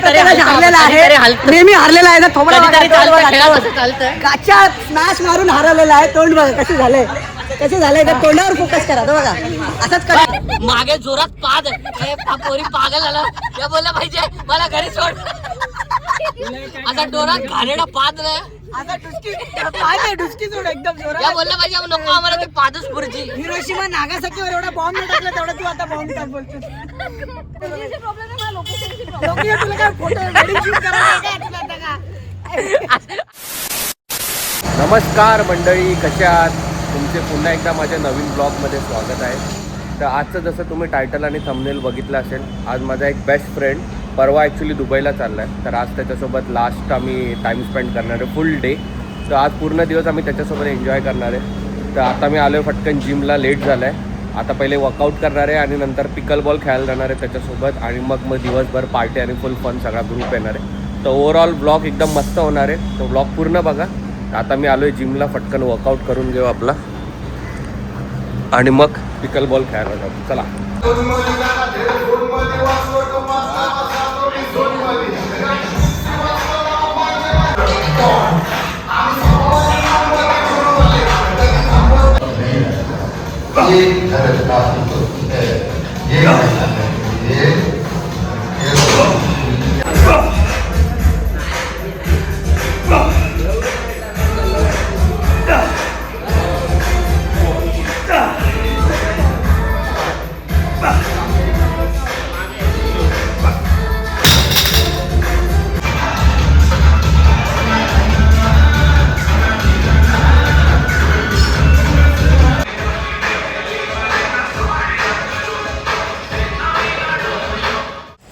हारलेला आहे, नेहमी हारलेला आहे ना. थोडा गाच्या स्मॅश मारून हरवलेला आहे. तोंड बघा कसे झालंय, कसे झालंय. तर तोंडावर फोकस करा. तो बघा असंच करा. मागे जोरात पाद पोरी पागल झाला या बोलला पाहिजे मला घरी सोड. आता डोळ्यात घालेला पाद नाही आता डुसकी सोड एकदम जोरात. या बोलला पाहिजे नको आम्हाला ते पादच पुरची. हिरोशिमा नागासाकीवर एवढा बॉम्ब नाही टाकला तेवढा तू आता बॉम्ब टाक बोलतोस. तुला काय फोटो वेडिंग शूट करायचं का? नमस्कार मंडळी, कशा आहात? तुमचे पुन्हा एकदा माझ्या नवीन ब्लॉगमध्ये स्वागत आहे. तर आजचं जसं तुम्ही टायटल आणि थंबनेल बघितलं असेल, आज माझा एक बेस्ट फ्रेंड परवा ॲक्च्युली दुबईला चालला आहे. तर आज त्याच्यासोबत लास्ट आम्ही टाईम स्पेंड करणार आहे, फुल डे. तर आज पूर्ण दिवस आम्ही त्याच्यासोबत एन्जॉय करणार आहे. तर आता मी आलो आहे फटकन जिमला, लेट झालं आहे. आता पहिले वर्कआउट करणार आहे आणि नंतर पिकल बॉल खेळायला जाणार आहे त्याच्यासोबत. आणि मग दिवसभर पार्टी आणि फुल फन सगळा ग्रुप येणार आहे. तर ओव्हरऑल ब्लॉग एकदम मस्त होणार आहे. तो ब्लॉग पूर्ण बघा. आता मी आलो आहे जिमला, फटकन वर्कआउट करून घेऊ आपला आणि मग पिकल बॉल खेळायला जाऊ. चला.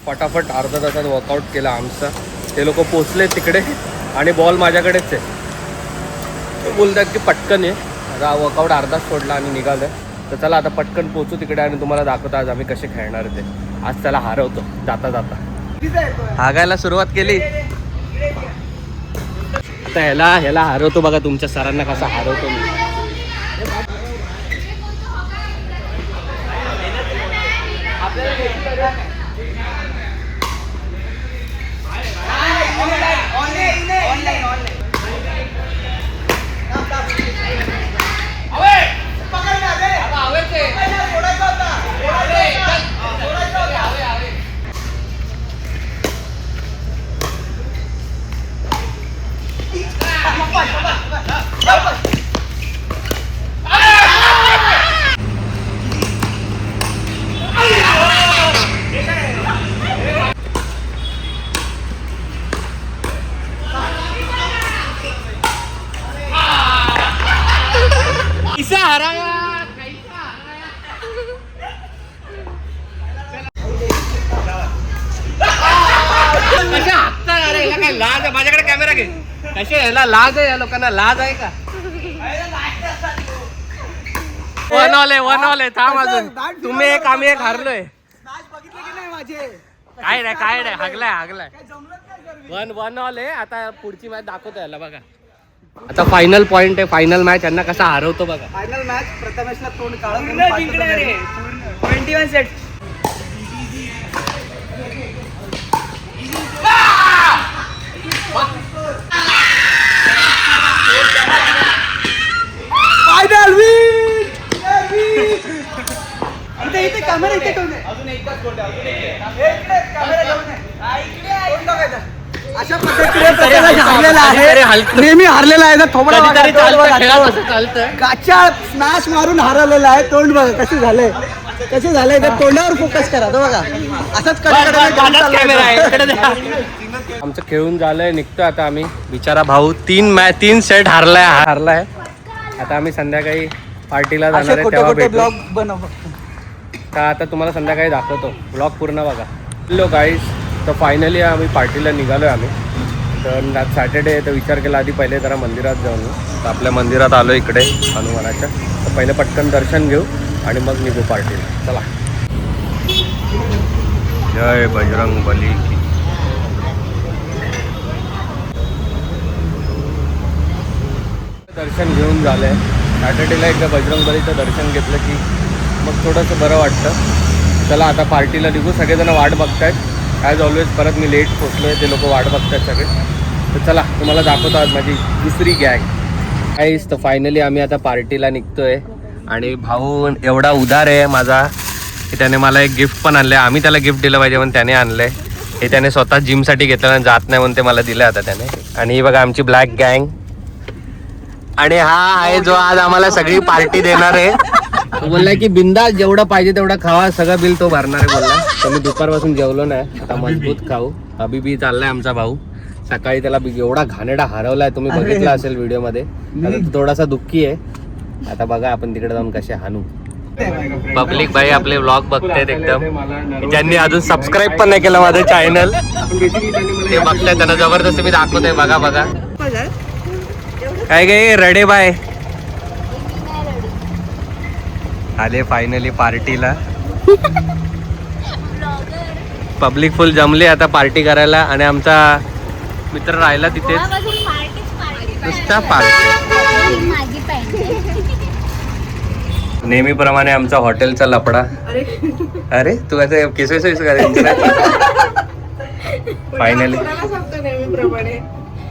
फटाफट अर्धा तासात वर्कआउट केला आमचा. ते लोक पोचले तिकडे आणि बॉल माझ्याकडेच आहे. ते बोलतात की पटकन आहे. आता वर्कआउट अर्धाच सोडला आणि निघालं. तर चला आता पटकन पोचू तिकडे आणि तुम्हाला दाखवतो आज आम्ही कसे खेळणार ते. आज त्याला हरवतो जाता जाता. हागायला सुरुवात केली. आता ह्याला हरवतो बघा. तुमच्या सरांना कसा हरवतो मी. माझ्याकडे कॅमेरा घे. कसे याला लाज आहे? या लोकांना लाज आहे का? वन ऑल आहे. थांब अजून. तुम्ही एक आम्ही एक हारलोय. काय नाही हागलाय. वन ऑल आहे. आता पुढची मॅच दाखवतो याला बघा. आता फायनल पॉइंट आहे, फायनल मॅच. यांना कसा हरवतो बघा. फायनल मॅच प्रथमेशला तोंड काढून 21 सेट. Final win. इथे कॅमेरा इथे ठेवून दे. अजून एकच गोल आहे. कॅमेरा ठेवून दे. अशा पद्धतीने हारलेला आहे, नेहमी हारलेला आहे ना. थोडा गाच्या स्मॅश मारून हरवलेला आहे. तोंड बघा कसे झालंय, कसे झालंय. तर तोंडावर फोकस करा. तो बघा असंच कॅमेरा आहे. आमचं खेळून झालंय, निघतो आता आम्ही. बिचारा भाऊ 3 सेट हारलाय. आता आम्ही संध्याकाळी पार्टीला जाणार आहे, तेव्हा ब्लॉग बनव. तर आता तुम्हाला संध्याकाळी दाखवतो. ब्लॉग पूर्ण बघा. हॅलो गाईज, तर फायनली आम्ही पार्टीला निघालो आहे आम्ही. तर आज सॅटर्डे आहे, तर विचार केला आधी पहिले जरा मंदिरात जाऊन. तर आपल्या मंदिरात आलो इकडे हनुमानाच्या. तर पहिले पटकन दर्शन घेऊ आणि मग निघू पार्टीला. चला. जय बजरंग बली की. दर्शन घेऊन झालं आहे. सॅटर्डेला एकदा बजरंग बलीचं दर्शन घेतलं की मग थोडंसं बरं वाटतं. चला आता पार्टीला निघू. सगळेजण वाट बघतायत. ॲज ऑलवेज परत मी लेट पोचलोय, ते लोक वाट बघतात सगळे. तर चला तुम्हाला दाखवतो आज माझी दुसरी गँग तर फायनली आम्ही आता पार्टीला निघतोय. आणि भाऊ एवढा उदार आहे माझा की त्याने मला एक गिफ्ट पण आणलंय. आम्ही त्याला गिफ्ट दिलं पाहिजे पण त्याने आणलंय. हे त्याने स्वतः जिमसाठी घेतलं आणि जात नाही म्हणून ते मला दिलं आता त्याने. आणि ही बघा आमची ब्लॅक गँग. आणि हा आहे जो आज आम्हाला सगळी पार्टी देणार आहे. तो बोललाय की बिंदास जेवढं पाहिजे तेवढं खावा, सगळं बिल तो भरणार आहे बोलला. तर मी दुपारपासून जेवलो नाही, आता मजबूत खाऊ. अभी चाललाय आमचा भाऊ. सकाळी त्याला एवढा घाणेरडा हरवलाय, तुम्ही बघितला असेल व्हिडिओ मध्ये. आता तो थोडासा दुःखी आहे. आता बघा आपण तिकडे जाऊन कसे हाणू. पब्लिक भाई आपले व्लॉग बघतायत एकदम, ज्यांनी अजून सबस्क्राईब पण नाही केलं माझं चॅनल ते बघतायत, त्यांना जबरदस्त मी दाखवतोय. बघा बघा काय काय रडे बाय आले फायनली पार्टीला. पब्लिक फुल जमले आता पार्टी करायला. आणि आमचा मित्र राहिला तिथेच नुसता पार्टी. नेहमीप्रमाणे आमचा हॉटेलचा लपडा. अरे तू आता केस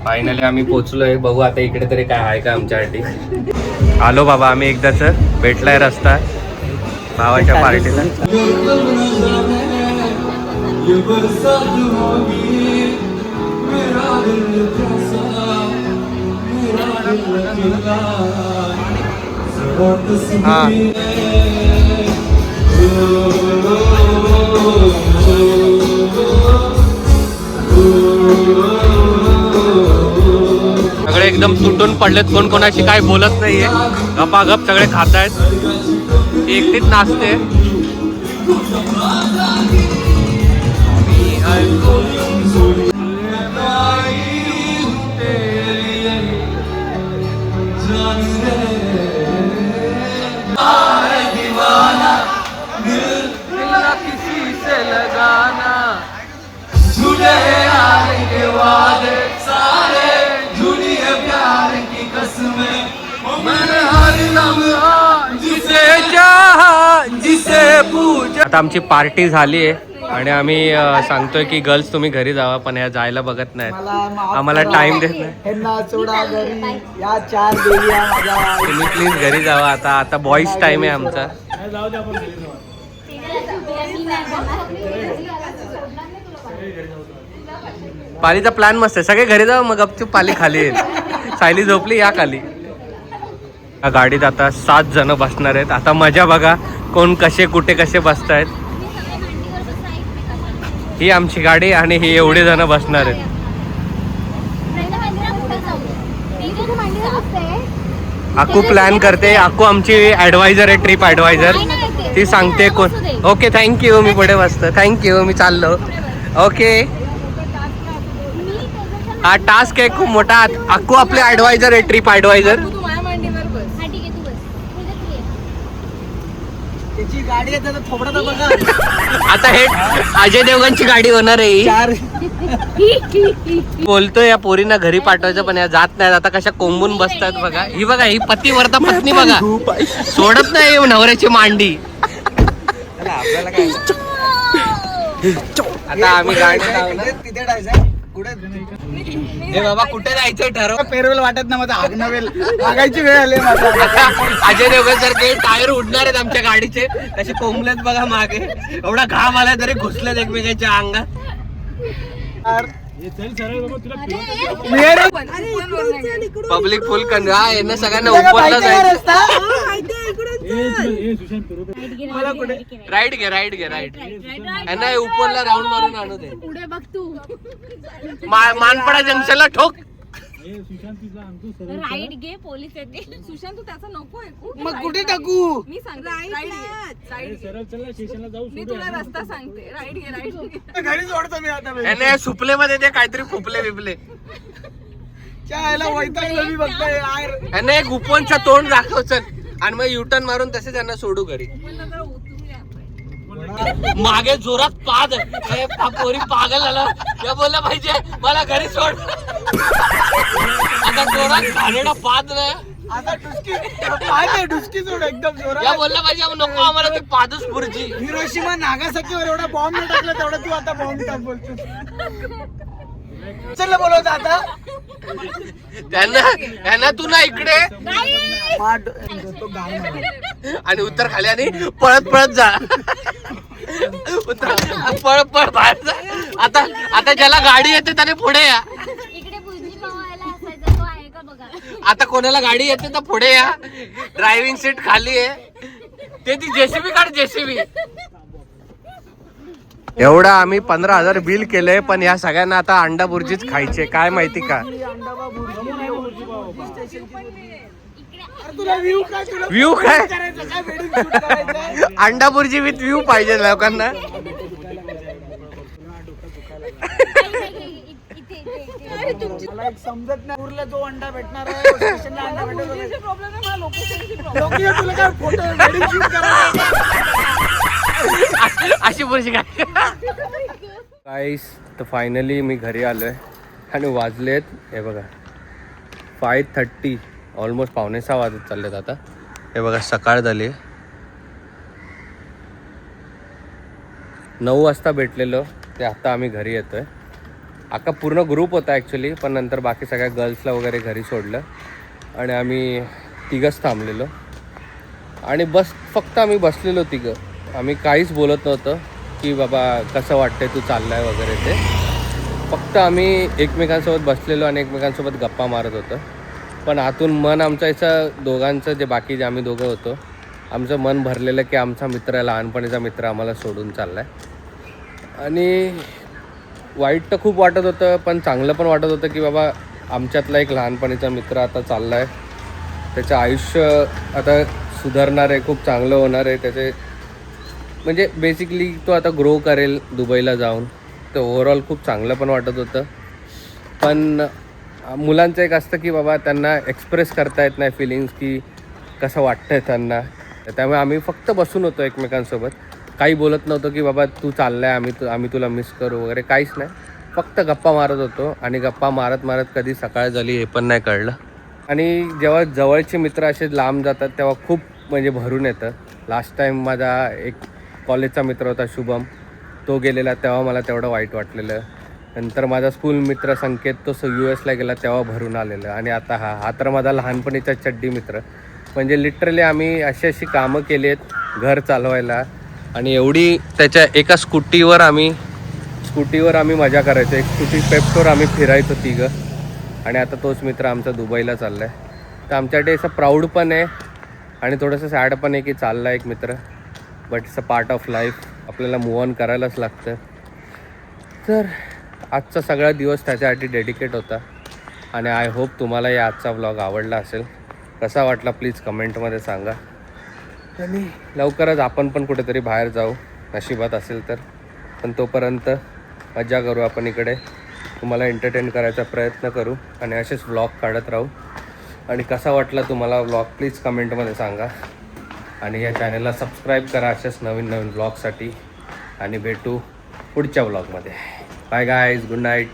फायनली आम्ही पोचलोय. बघू आता इकडे तरी काय आहे का आमच्यासाठी. आलो बाबा आम्ही एकदाच, भेटलाय रस्ता भावाच्या पार्टीला. सगळे एकदम तुटून पडलेत, कोण कोणाशी काय बोलत नाहीये, गपागप सगळे खातायत. एकटीच नाचते. आता आमची पार्टी झाली आहे आणि आम्ही सांगतोय की गर्ल्स तुम्ही घरी जावा, पण ह्या जायला बघत नाहीत, आम्हाला टाइम देत नाही. तुम्ही प्लीज घरी जावा. आता बॉईज टाइम आहे आमचा. पालीचा प्लॅन मस्त आहे, सगळे घरी जावं मग गपचूप पाली खाली येईल. सायली झोपली या खाली. गाडीत आता 7 जण बसणार आहेत. आता मजा बघा कोण कसे कुठे कसे बसतायत. ही आमची गाडी आणि ही एवढे जण बसणार आहेत. अक्कू प्लॅन करते. अक्कू आमची ऍडवायझर आहे, ट्रिप ऍडवायझर. ती सांगते कोण. ओके थँक्यू, मी पुढे बसतो. थँक्यू, मी चाललो. ओके हा टास्क आहे खूप मोठा. अक्कू आपले ऍडवायझर आहे, ट्रिप ऍडवायझर. गाडी आहे त्याचा थोबडा तर बघा. आता हे अजय देवगणची गाडी होणार आहे. बोलतोय या पोरींना घरी पाठवायचं पण या जात नाही. आता कशा कोंबून बसतात बघा. ही बघा ही पती वरता पत्नी बघा, सोडत नाही नवऱ्याची मांडी. आता आम्ही गाडी तिथे जायचं पुढे. हे बाबा कुठे जायचं ठरव. पेरवेल वाटत ना माझा आगनवेल मागायची वेळ आली माझा. अजय देवगण सारखे टायर उडणार आहेत आमच्या गाडीचे, तसे कोंबलेत बघा मागे. एवढा घाम आला तरी घुसलेत एकमेकांच्या अंगात. पब्लिक फुल कंटाळा आहे ना, सगळ्यांना उपरला जायचं. राईट घे नाही उपरला राऊंड मारून आणू दे. पुढे बघ तू. मानपडा जंक्शनला ठोक. राईट घे, पोलीस येते. सुशांत तू त्याचा नको ऐकू. मग कुठे टाकू. मी मी तुला रस्ता सांगते. राईट घे. घरी सोडतो मी आता. याने सुपले मध्ये ते काहीतरी फुपले बिपले. वैतागलो मी बघतोय. याने एक उपवनचं तोंड दाखव चल, आणि मग युटर्न मारून तसे त्यांना सोडू घरी. मागे जोरात पाद. पोरी पागल झाला या बोलला पाहिजे मला घरी सोड. आता जोरात घाणेरडा पाद नाही. आता डुसकी पाहिजे डुसकी सोड एकदम या जोरात. बोलला पाहिजे नको आम्हाला ते पादूस पुरची. हिरोशिमा नागासाकीवर एवढा बॉम्ब नाही टाकला तेवढा तू आता बॉम्ब टाक बोलतो. चल बोलवत आता त्यांना तू ना इकडे तो गाय मला. आणि उत्तर खाली आणि पळत पळत जा. पळ पळ बाहेर जा. आता ज्याला गाडी येते त्याने पुढे या. इकडे भुजी पवायला असायचा तो आहे का बघा. आता कोणाला गाडी येते तर पुढे या. ड्रायव्हिंग सीट खाली आहे. ते ती जेसीबी काढ जेसीबी. एवढा आम्ही 15,000 बिल केलंय, पण या सगळ्यांना आता अंडा बुर्जीच खायचे. काय माहिती का तुला व्ह्यू काय तुला व्ह्यू काय करायचं काय वेडिंग शूट करायचं. अंडा बुर्जी विथ व्ह्यू पाहिजे लोकांना. मला एक समजत नाही उरला जो अंडा भेटणार आहे स्टेशनला अंडा भेटत प्रॉब्लेम आहे मला लोकेशनची लोकी तुला काय फोटो वेडिंग शूट करायचं. अशी पुरुषी काय. गाईस तर फायनली मी घरी आलोय आणि वाजलेत हे बघा 5:30. ऑलमोस्ट 5:45 वाजत चाललेत आता. हे बघा सकाळ झाली. 9 वाजता भेटलेलो ते आता आम्ही घरी येतोय. अख्खा पूर्ण ग्रुप होता ॲक्च्युली, पण नंतर बाकी सगळ्या गर्ल्सला वगैरे घरी सोडलं आणि आम्ही तिघंच थांबलेलो आणि फक्त आम्ही बसलेलो तिघं. आम्ही काहीच बोलत नव्हतं की बाबा कसं वाटतंय तू चाललाय वगैरे. ते फक्त आम्ही एकमेकांसोबत बसलेलो आणि एकमेकांसोबत गप्पा मारत होतो. पण आतून मन आमचं याचं दोघांचं जे बाकी जे आम्ही दोघं होतो आमचं मन भरलेलं की आमचा मित्र लहानपणीचा मित्र आम्हाला सोडून चालला आहे. आणि वाईट तर खूप वाटत होतं, पण चांगलं पण वाटत होतं की बाबा आमच्यातला एक लहानपणीचा मित्र आता चालला आहे. त्याचं आयुष्य आता सुधारणार आहे, खूप चांगलं होणार आहे त्याचे. म्हणजे बेसिकली तो आता ग्रो करेल दुबईला जाऊन. तर ओव्हरऑल खूप चांगलं पण वाटत होतं. पण मुलांचं एक असतं की बाबा त्यांना एक्सप्रेस करता येत नाही फिलिंग्स की कसं वाटतं आहे त्यांना. त्यामुळे आम्ही फक्त बसून होतो एकमेकांसोबत. काही बोलत नव्हतं की बाबा तू चालला आहे आम्ही तुला मिस करू वगैरे, काहीच नाही. फक्त गप्पा मारत होतो आणि गप्पा मारत मारत कधी सकाळ झाली हे पण नाही कळलं. आणि जेव्हा जवळचे मित्र असे लांब जातात तेव्हा खूप म्हणजे भरून येतं. लास्ट टाईम माझा एक कॉलेजचा मित्र होता शुभम, तो गेलेला तेव्हा मला तेवढं वाईट वाटलेलं. नंतर माझा स्कूल मित्र संकेत तो US ला गेला तेव्हा भरून आलेलं. आणि आता हा तर माझा लहानपणीचा चड्डी मित्र. म्हणजे लिटरली आम्ही अशी कामं केली आहेत घर चालवायला. आणि एवढी त्याच्या एका स्कूटीवर आम्ही मजा करायचो. एक स्कूटी पेप्टोर आम्ही फिरायचो तिघं. आणि आता तोच मित्र आमचा दुबईला चालला आहे. तर आमच्याकडे असं प्राऊड पण आहे आणि थोडंसं सॅड पण आहे की चालला एक मित्र. But it's a part of life. आपल्याला मूव ऑन करायलाच लागतं. तर आजचा सगळा दिवस त्याच्यासाठी डेडिकेट होता. आणि आय होप तुम्हाला या आजचा व्लॉग आवडला असेल. कसा वाटला प्लीज कमेंटमध्ये सांगा. आणि लवकरच आपण पण कुठेतरी बाहेर जाऊ नशिबात असेल तर. पण तोपर्यंत मजा करू आपण इकडे. तुम्हाला एंटरटेन करायचा प्रयत्न करू आणि असेच व्लॉग काढत राहू. आणि कसा वाटला तुम्हाला व्लॉग प्लीज कमेंटमध्ये सांगा. आणि या चॅनलला सबस्क्राईब करा अशाच नवीन व्लॉगसाठी. आणि भेटू पुढच्या व्लॉगमध्ये. Bye guys, good night.